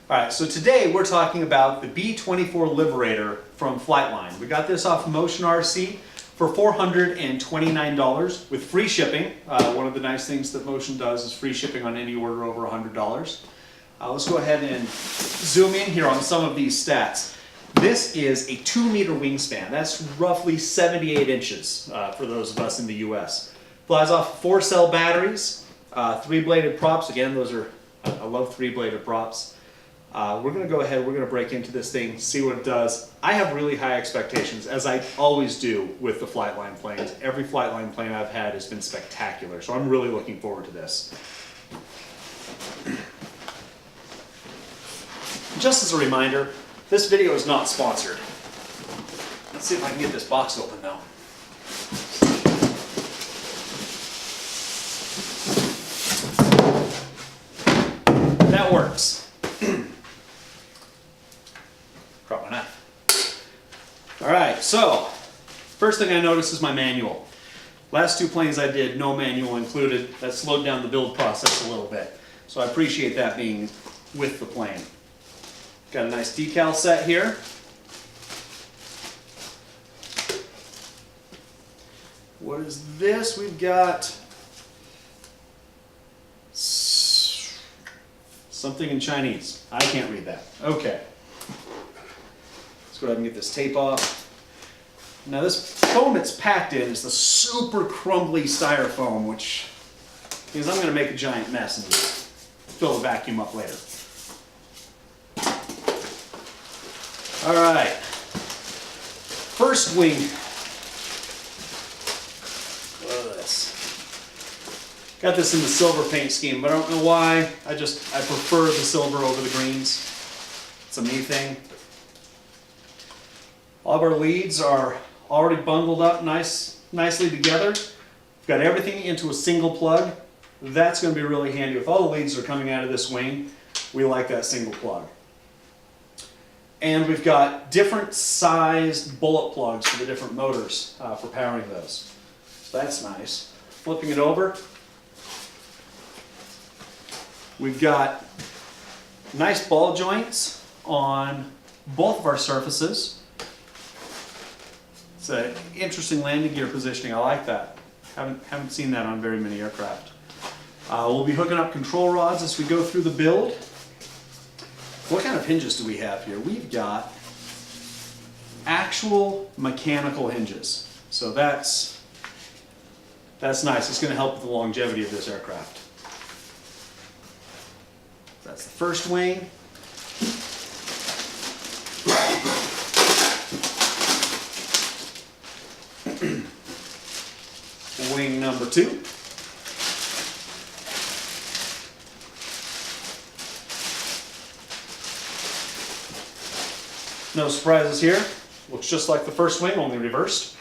All right, so today we're talking about the B-24 Liberator from FlightLine. We got this off Motion RC for $429 with free shipping. One of the nice things that Motion does is free shipping on any order over $100. Let's go ahead and zoom in here on some of these stats. This is a 2-meter wingspan. That's roughly 78 inches for those of us in the US. Flies off 4-cell batteries, 3-bladed props. Again, those are, I love 3-bladed props. We're going to go ahead, we're going to break into this thing, see what it does. I have really high expectations, as I always do with the FlightLine planes. Every FlightLine plane I've had has been spectacular, so I'm really looking forward to this. Just as a reminder, this video is not sponsored. Let's see if I can get this box open though. That works. Drop my knife. All right, so first thing I noticed is my manual. Last 2 planes I did, no manual included. That slowed down the build process a little bit. So I appreciate that being with the plane. Got a nice decal set here. What is this? We've got something in Chinese. I can't read that. Okay. Let's go ahead and get this tape off. Now this foam it's packed in is the super crumbly styrofoam, which means I'm going to make a giant mess and fill the vacuum up later. All right, first wing. Look at this. Got this in the silver paint scheme, but I don't know why. I prefer the silver over the greens. It's a me thing. All of our leads are already bundled up nicely together. We've got everything into a single plug. That's going to be really handy. With all the leads that are coming out of this wing, we like that single plug. And we've got different sized bullet plugs for the different motors for powering those. So that's nice. Flipping it over, we've got nice ball joints on both of our surfaces. It's an interesting landing gear positioning. I like that. Haven't seen that on very many aircraft. We'll be hooking up control rods as we go through the build. What kind of hinges do we have here? We've got actual mechanical hinges. So that's nice. It's going to help with the longevity of this aircraft. That's the first wing. Wing number 2. No surprises here. Looks just like the first wing, only reversed.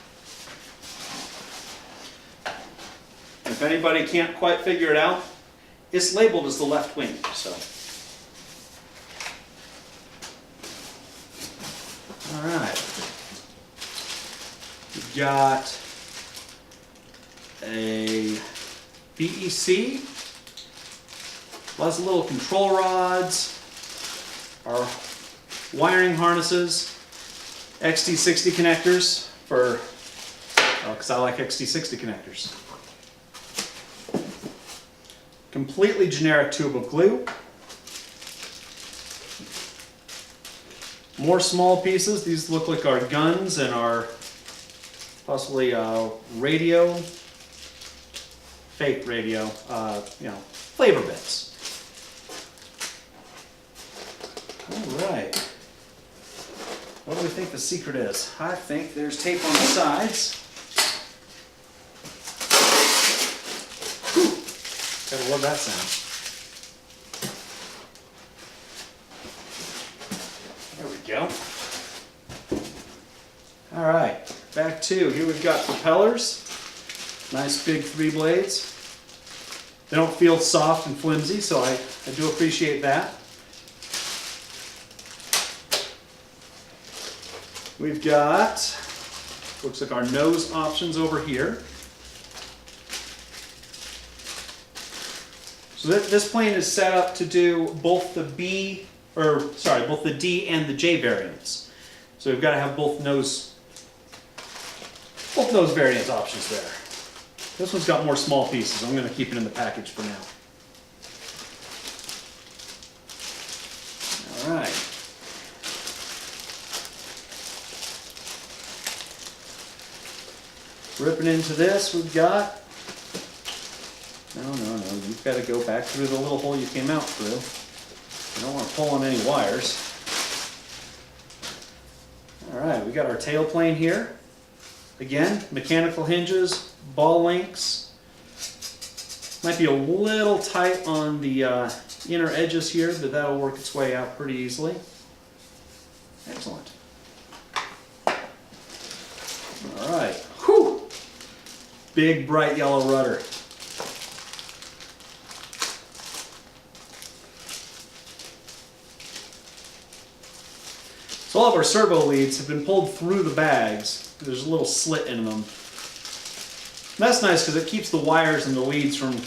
And if anybody can't quite figure it out, it's labeled as the left wing. So, all right. We've got a BEC, lots of little control rods, our wiring harnesses, XT60 connectors for, because I like XT60 connectors. Completely generic tube of glue. More small pieces. These look like our guns and our possibly radio, fake radio, flavor bits. All right. What do we think the secret is? I think there's tape on the sides. Whew. Gotta love that sound. There we go. All right, back to, here we've got propellers. Nice big 3 blades. They don't feel soft and flimsy, so I do appreciate that. We've got, looks like our nose options over here. So this plane is set up to do both the B or sorry, both the D and the J variants. So we've got to have both those variant options there. This one's got more small pieces. I'm going to keep it in the package for now. All right. Ripping into this, we've got, no, you've got to go back through the little hole you came out through. You don't want to pull on any wires. All right, we got our tail plane here. Again, mechanical hinges, ball links. Might be a little tight on the inner edges here, but that'll work its way out pretty easily. Excellent. All right. Whew! Big, bright yellow rudder. So all of our servo leads have been pulled through the bags. There's a little slit in them. And that's nice because it keeps the wires and the leads from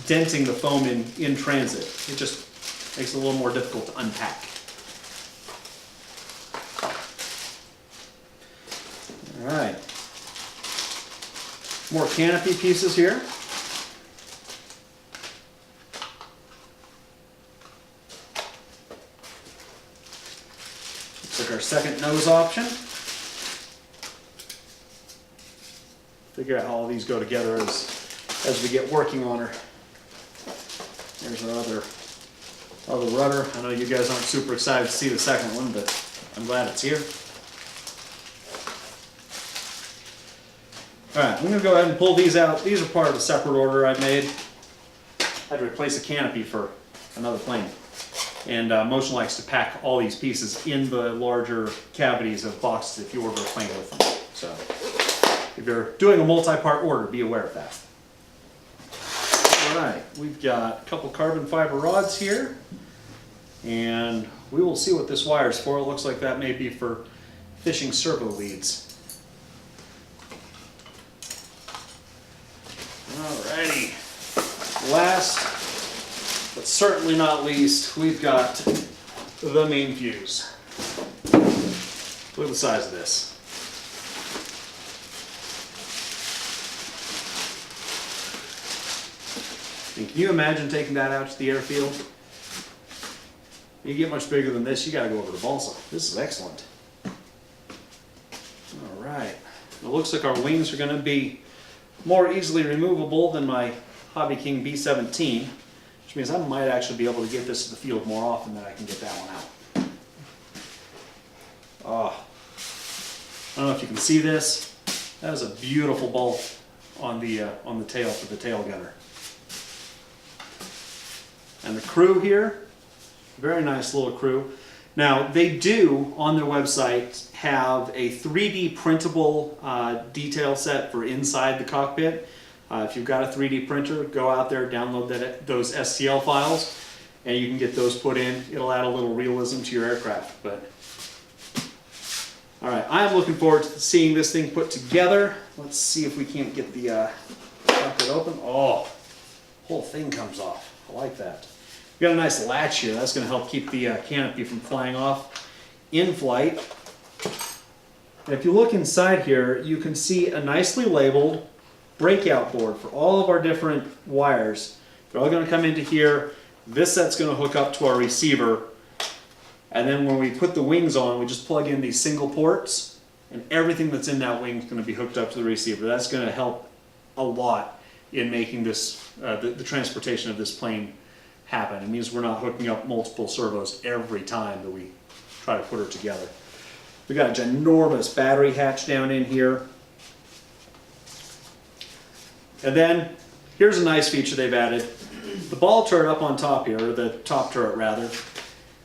denting the foam in transit. It just makes it a little more difficult to unpack. All right. More canopy pieces here. Looks like our second nose option. Figure out how all these go together as we get working on her. There's our other rudder. I know you guys aren't super excited to see the second one, but I'm glad it's here. Alright, I'm going to go ahead and pull these out. These are part of a separate order I made. I had to replace a canopy for another plane. And Motion likes to pack all these pieces in the larger cavities of boxes if you order a plane with them. So if you're doing a multi-part order, be aware of that. Alright, we've got a couple carbon fiber rods here. And we will see what this wire is for. It looks like that may be for fishing servo leads. Alrighty, last but certainly not least, we've got the main fuse. Look at the size of this. And can you imagine taking that out to the airfield? You get much bigger than this, you got to go over to balsa. This is excellent. Alright, it looks like our wings are going to be more easily removable than my Hobby King B-17, which means I might actually be able to get this to the field more often than I can get that one out. Oh, I don't know if you can see this. That is a beautiful bolt on the tail for the tail gunner. And the crew here, very nice little crew. Now they do on their website have a 3D printable detail set for inside the cockpit. If you've got a 3D printer, go out there, download those STL files, and you can get those put in. It'll add a little realism to your aircraft. But all right, I'm looking forward to seeing this thing put together. Let's see if we can't get the cockpit open. Oh, whole thing comes off. I like that. We got a nice latch here. That's going to help keep the canopy from flying off in flight. And if you look inside here, you can see a nicely labeled breakout board for all of our different wires. They're all going to come into here. This set's going to hook up to our receiver. And then when we put the wings on, we just plug in these single ports, and everything that's in that wing is going to be hooked up to the receiver. That's going to help a lot in making this the transportation of this plane happen. It means we're not hooking up multiple servos every time that we try to put her together. We got a ginormous battery hatch down in here. And then here's a nice feature they've added. The ball turret up on top here, or the top turret rather,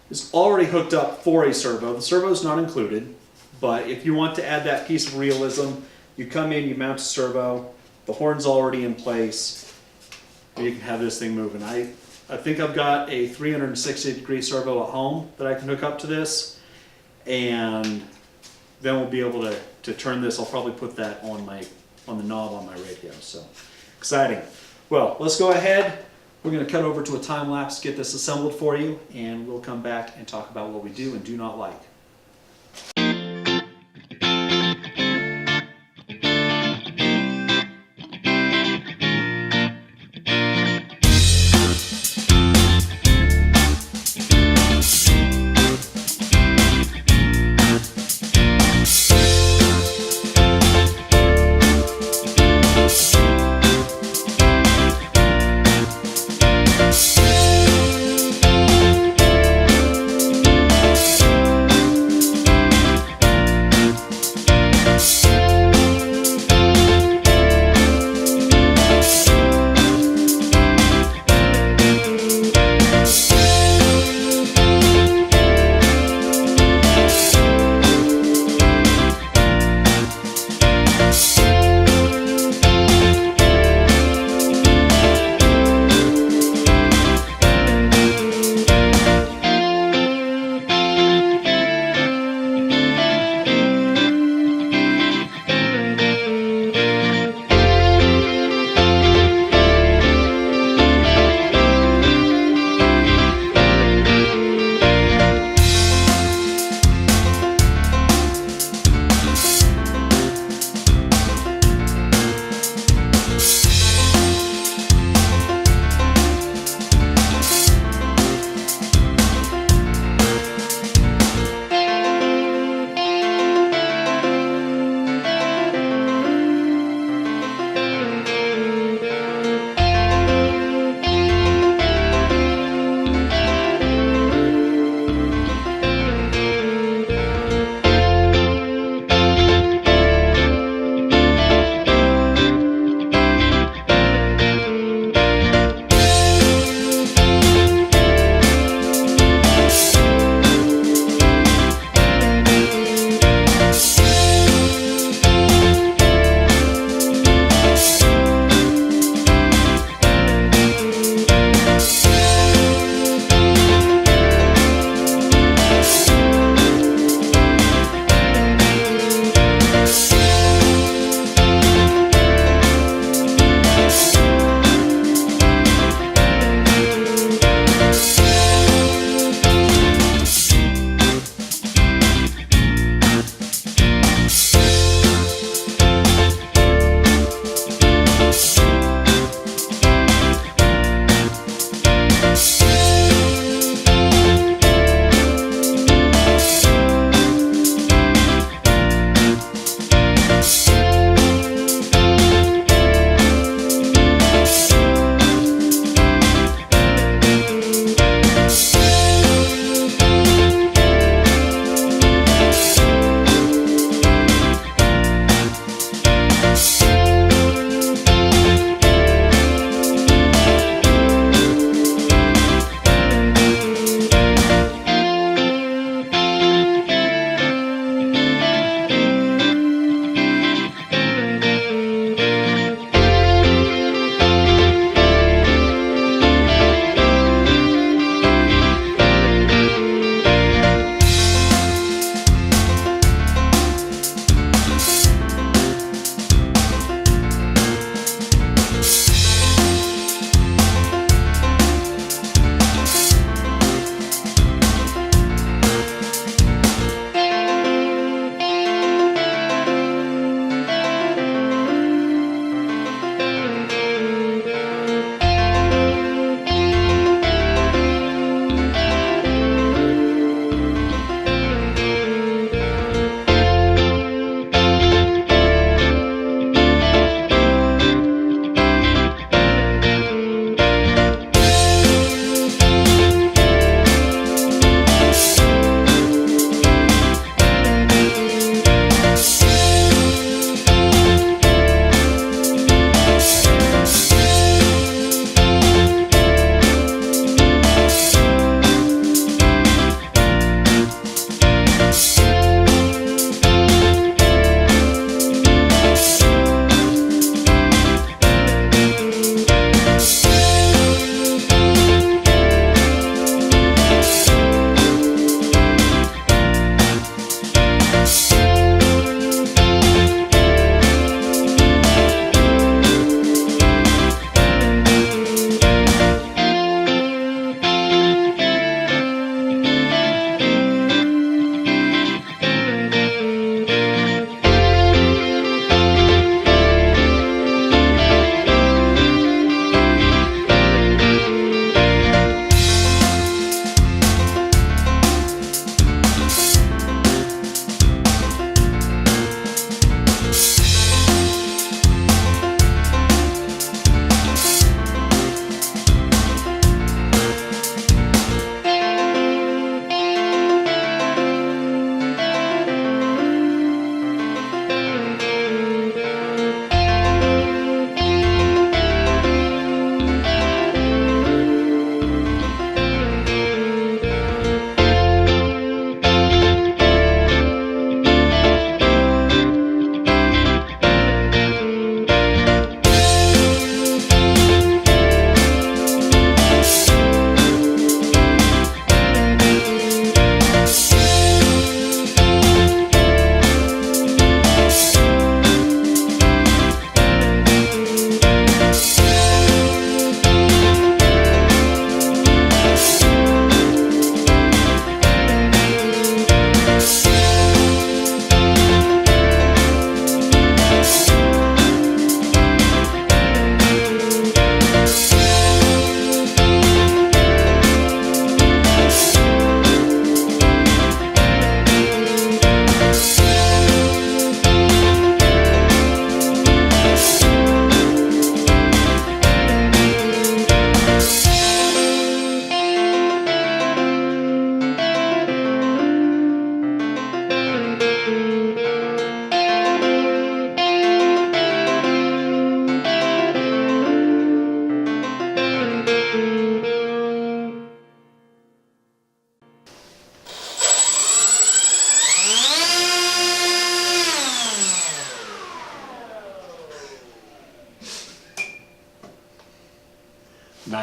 is already hooked up for a servo. The servo's not included, but if you want to add that piece of realism, you come in, you mount a servo, the horn's already in place, and you can have this thing moving. I think I've got a 360-degree servo at home that I can hook up to this, and then we'll be able to turn this. I'll probably put that on the knob on my radio. So exciting. Well, let's go ahead. We're going to cut over to a time lapse, get this assembled for you, and we'll come back and talk about what we do and do not like.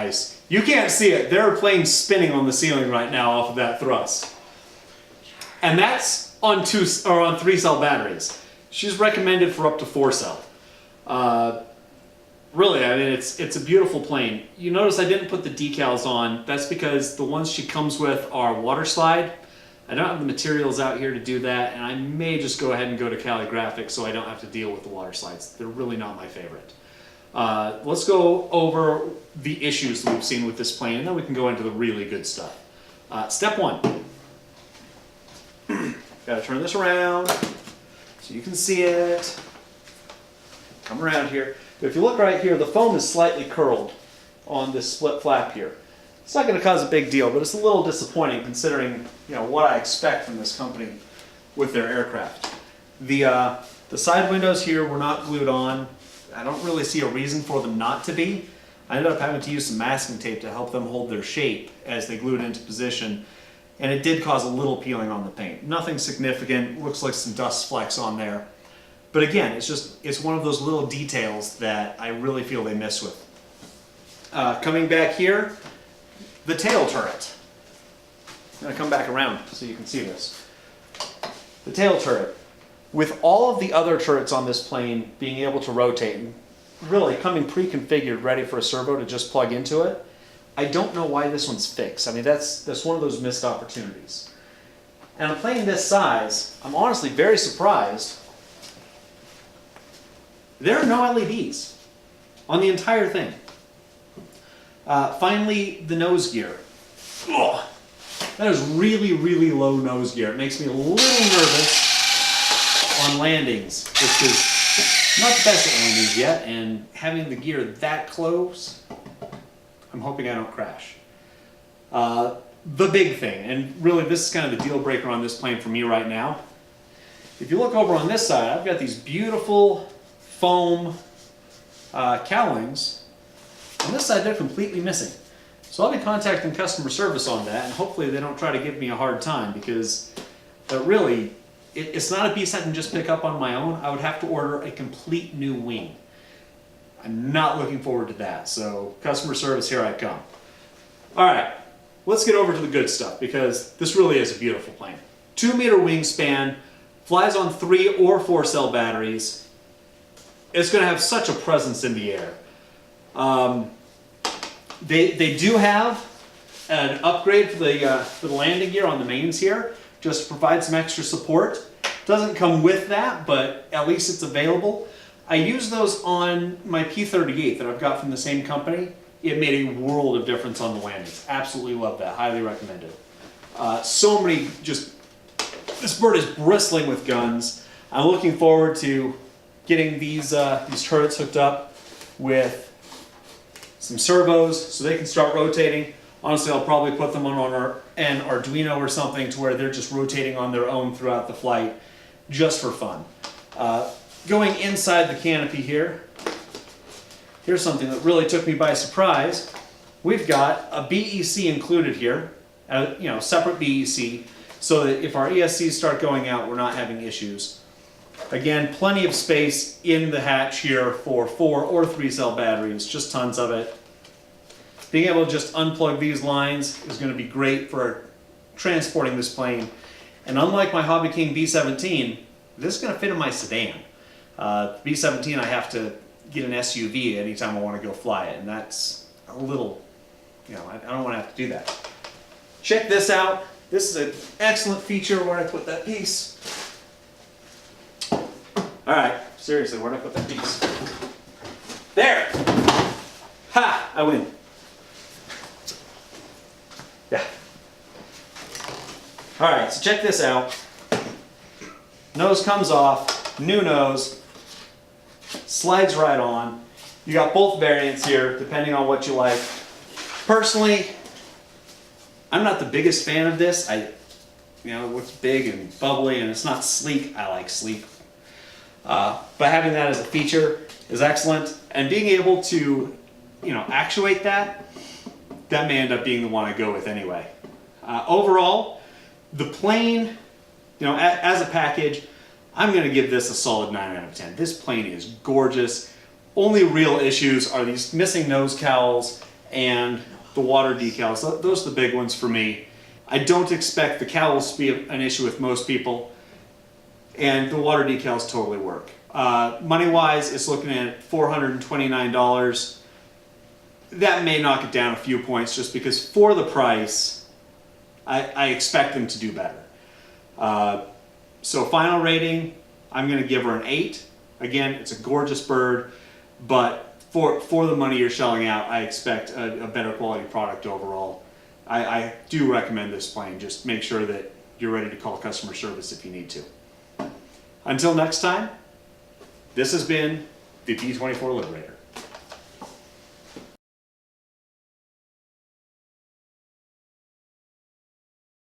nice. You can't see it. There are planes spinning on the ceiling right now off of that thrust. And that's on 3-cell batteries. She's recommended for up to 4-cell. Really, I mean, it's a beautiful plane. You notice I didn't put the decals on. That's because the ones she comes with are water slide. I don't have the materials out here to do that, and I may just go ahead and go to Cali Graphics so I don't have to deal with the water slides. They're really not my favorite. Let's go over the issues that we've seen with this plane, and then we can go into the really good stuff. Step 1. Gotta turn this around so you can see it. Come around here. If you look right here, the foam is slightly curled on this split flap here. It's not going to cause a big deal, but it's a little disappointing considering, you know, what I expect from this company with their aircraft. The side windows here were not glued on. I don't really see a reason for them not to be. I ended up having to use some masking tape to help them hold their shape as they glued into position, and it did cause a little peeling on the paint. Nothing significant. Looks like some dust flecks on there. But again, it's one of those little details that I really feel they miss with. Coming back here, the tail turret. I'm going to come back around so you can see this. The tail turret. With all of the other turrets on this plane being able to rotate, and really coming pre-configured, ready for a servo to just plug into it, I don't know why this one's fixed. I mean, that's one of those missed opportunities. And a plane this size, I'm honestly very surprised. There are no LEDs on the entire thing. Finally, the nose gear. Ugh. That is really, really low nose gear. It makes me a little nervous on landings, which is not the best at landings yet, and having the gear that close, I'm hoping I don't crash. The big thing, and really this is kind of the deal breaker on this plane for me right now. If you look over on this side, I've got these beautiful foam cowlings. On this side, they're completely missing. So I'll be contacting customer service on that, and hopefully they don't try to give me a hard time, because really, it's not a piece I can just pick up on my own. I would have to order a complete new wing. I'm not looking forward to that, so customer service, here I come. All right, let's get over to the good stuff, because this really is a beautiful plane. 2-meter wingspan, flies on 3 or 4-cell batteries. It's going to have such a presence in the air. They do have an upgrade for the landing gear on the mains here, just to provide some extra support. Doesn't come with that, but at least it's available. I use those on my P-38 that I've got from the same company. It made a world of difference on the landings. Absolutely love that. Highly recommend it. So many, this bird is bristling with guns. I'm looking forward to getting these turrets hooked up with some servos so they can start rotating. Honestly, I'll probably put them on an Arduino or something to where they're just rotating on their own throughout the flight, just for fun. Going inside the canopy here, here's something that really took me by surprise. We've got a BEC included here, separate BEC, so that if our ESCs start going out, we're not having issues. Again, plenty of space in the hatch here for 4 or 3-cell batteries, just tons of it. Being able to just unplug these lines is going to be great for transporting this plane. And unlike my Hobby King B-17, this is going to fit in my sedan. B-17, I have to get an SUV anytime I want to go fly it, and that's a little, I don't want to have to do that. Check this out. This is an excellent feature. Where did I put that piece? All right, seriously, where did I put that piece? There! Ha! I win. Yeah. All right, so check this out. Nose comes off, new nose, slides right on. You got both variants here, depending on what you like. Personally, I'm not the biggest fan of this. It looks big and bubbly, and it's not sleek. I like sleek. But having that as a feature is excellent, and being able to, actuate that may end up being the one I go with anyway. Overall, the plane, as a package, I'm going to give this a solid 9 out of 10. This plane is gorgeous. Only real issues are these missing nose cowls and the water decals. Those are the big ones for me. I don't expect the cowls to be an issue with most people, and the water decals totally work. Money-wise, it's looking at $429. That may knock it down a few points just because for the price, I expect them to do better. So final rating, I'm going to give her an 8. Again, it's a gorgeous bird, but for the money you're shelling out, I expect a better quality product overall. I do recommend this plane. Just make sure that you're ready to call customer service if you need to. Until next time, this has been the B-24 Liberator.